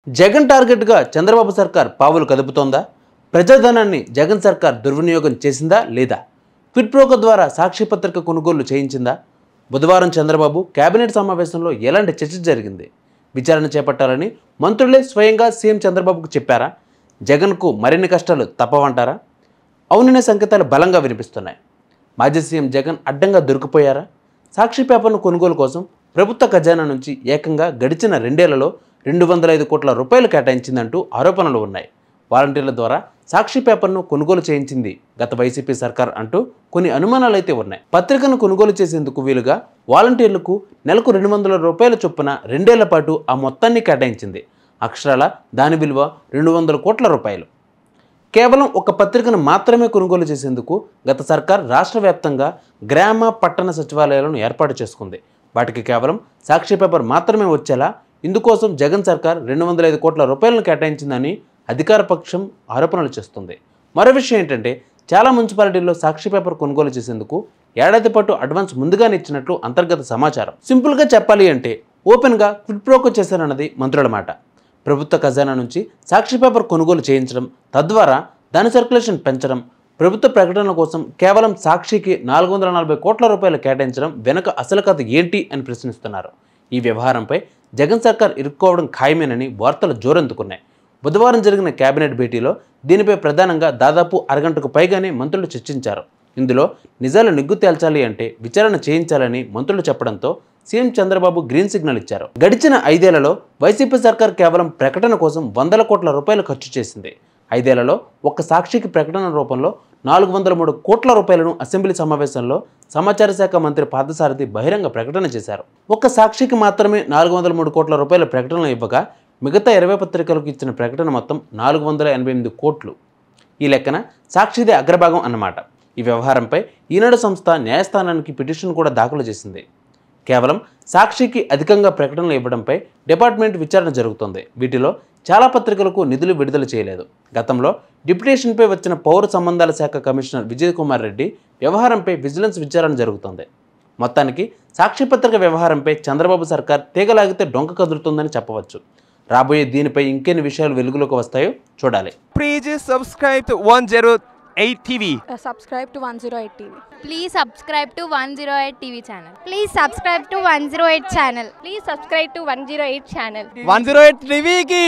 Jagan target గా చంద్రబాబు సర్కార్ పావులు కదుపుతోందా? ప్రజాధనాన్ని జగన్ సర్కార్ దుర్వినియోగం చేసిందా లేదా? క్విడ్ ప్రోకో ద్వారా సాక్షి పత్రిక కొనుగోలు చేయించిందా? బుధవారం చంద్రబాబు కేబినెట్ సమావేశంలో ఎలాంటి చర్చ జరిగింది? విచారణ చేపట్టాలని మంత్రులే స్వయంగా సీఎం చంద్రబాబుకు చెప్పారా? జగన్కు మరిన్ని కష్టాలు తప్పవంటారా? అవుననే సంకేతాలు బలంగా వినిపిస్తున్నాయి. మాజీ సీఎం జగన్ అడ్డంగా దొరికిపోయారా? సాక్షి పేపర్ను కొనుగోలు కోసం ప్రభుత్వ ఖజానా నుంచి ఏకంగా గడిచిన 2 ఏళ్లలో 205 కోట్ల రూపాయలు కేటాయించిందంటూ ఆరోపణలు ఉన్నాయి. వాలంటీర్ల ద్వారా సాక్షి పేపర్ను కొనుగోలు చేయించింది గత వైసీపీ సర్కార్ అంటూ కొన్ని అనుమానాలైతే ఉన్నాయి. పత్రికను కొనుగోలు చేసేందుకు వీలుగా వాలంటీర్లకు నెలకు 200 రూపాయల చొప్పున 2 ఏళ్ల పాటు ఆ మొత్తాన్ని కేటాయించింది. అక్షరాల దాని విలువ 200 కోట్ల రూపాయలు. కేవలం ఒక పత్రికను మాత్రమే కొనుగోలు చేసేందుకు గత సర్కార్ రాష్ట్ర వ్యాప్తంగా గ్రామ పట్టణ సచివాలయాలను ఏర్పాటు చేసుకుంది. వాటికి కేవలం సాక్షి పేపర్ మాత్రమే వచ్చేలా ఇందుకోసం జగన్ సర్కార్ 205 కోట్ల రూపాయలను కేటాయించిందని అధికార పక్షం ఆరోపణలు చేస్తుంది. మరో విషయం ఏంటంటే, చాలా మున్సిపాలిటీల్లో సాక్షి పేపర్ కొనుగోలు చేసేందుకు ఏడాది పాటు అడ్వాన్స్ ముందుగానే ఇచ్చినట్లు అంతర్గత సమాచారం. సింపుల్గా చెప్పాలి అంటే ఓపెన్గా క్విడ్ ప్రోకో చేశారన్నది మంత్రుల మాట. ప్రభుత్వ ఖజానా నుంచి సాక్షి పేపర్ కొనుగోలు చేయించడం, తద్వారా దాని సర్క్యులేషన్ పెంచడం, ప్రభుత్వ ప్రకటనల కోసం కేవలం సాక్షికి 440 కోట్ల రూపాయలు కేటాయించడం వెనుక అసలు కథ ఏంటి అని ప్రశ్నిస్తున్నారు. ఈ వ్యవహారంపై జగన్ సర్కార్ ఇరుక్కోవడం ఖాయమేనని వార్తలు జోరందుకున్నాయి. బుధవారం జరిగిన కేబినెట్ భేటీలో దీనిపై ప్రధానంగా దాదాపు అరగంటకు పైగానే మంత్రులు చర్చించారు. ఇందులో నిజాలు నిగ్గు తేల్చాలి అంటే విచారణ చేయించాలని మంత్రులు చెప్పడంతో సీఎం చంద్రబాబు గ్రీన్ సిగ్నల్ ఇచ్చారు. గడిచిన 5 ఏళ్లలో వైసీపీ సర్కార్ కేవలం ప్రకటన కోసం 100 కోట్ల రూపాయలు ఖర్చు చేసింది. 5 ఏళ్లలో ఒక్క సాక్షికి ప్రకటన రూపంలో 403 కోట్ల రూపాయలను అసెంబ్లీ సమావేశంలో సమాచార శాఖ మంత్రి పార్థసారథి బహిరంగ ప్రకటన చేశారు. ఒక్క సాక్షికి మాత్రమే 403 కోట్ల రూపాయల ప్రకటనలు ఇవ్వగా మిగతా 20 పత్రికలకు ఇచ్చిన ప్రకటన మొత్తం 488 కోట్లు. ఈ లెక్కన సాక్షిదే అగ్రభాగం అన్నమాట. ఈ వ్యవహారంపై ఈనాడు సంస్థ న్యాయస్థానానికి పిటిషన్ కూడా దాఖలు చేసింది. కేవలం సాక్షికి అధికంగా ప్రకటనలు ఇవ్వడంపై డిపార్ట్మెంట్ విచారణ జరుగుతోంది. వీటిలో చాలా పత్రికలకు నిధులు విడుదల చేయలేదు. గతంలో డిప్యుటేషన్పై వచ్చిన పౌర సంబంధాల శాఖ కమిషనర్ విజయ్ కుమార్ రెడ్డి వ్యవహారంపై విజిలెన్స్ విచారణ జరుగుతోంది. మొత్తానికి సాక్షి పత్రిక వ్యవహారంపై చంద్రబాబు సర్కార్ తీగలాగితే డొంక కదులుతుందని చెప్పవచ్చు. రాబోయే దీనిపై ఇంకెన్ని విషయాలు వెలుగులోకి వస్తాయో చూడాలి. Please subscribe to 108 TV. Subscribe to 108 TV. Please subscribe to 108 TV channel. Please subscribe to 108 channel. Please subscribe to 108 channel. 108 TV ki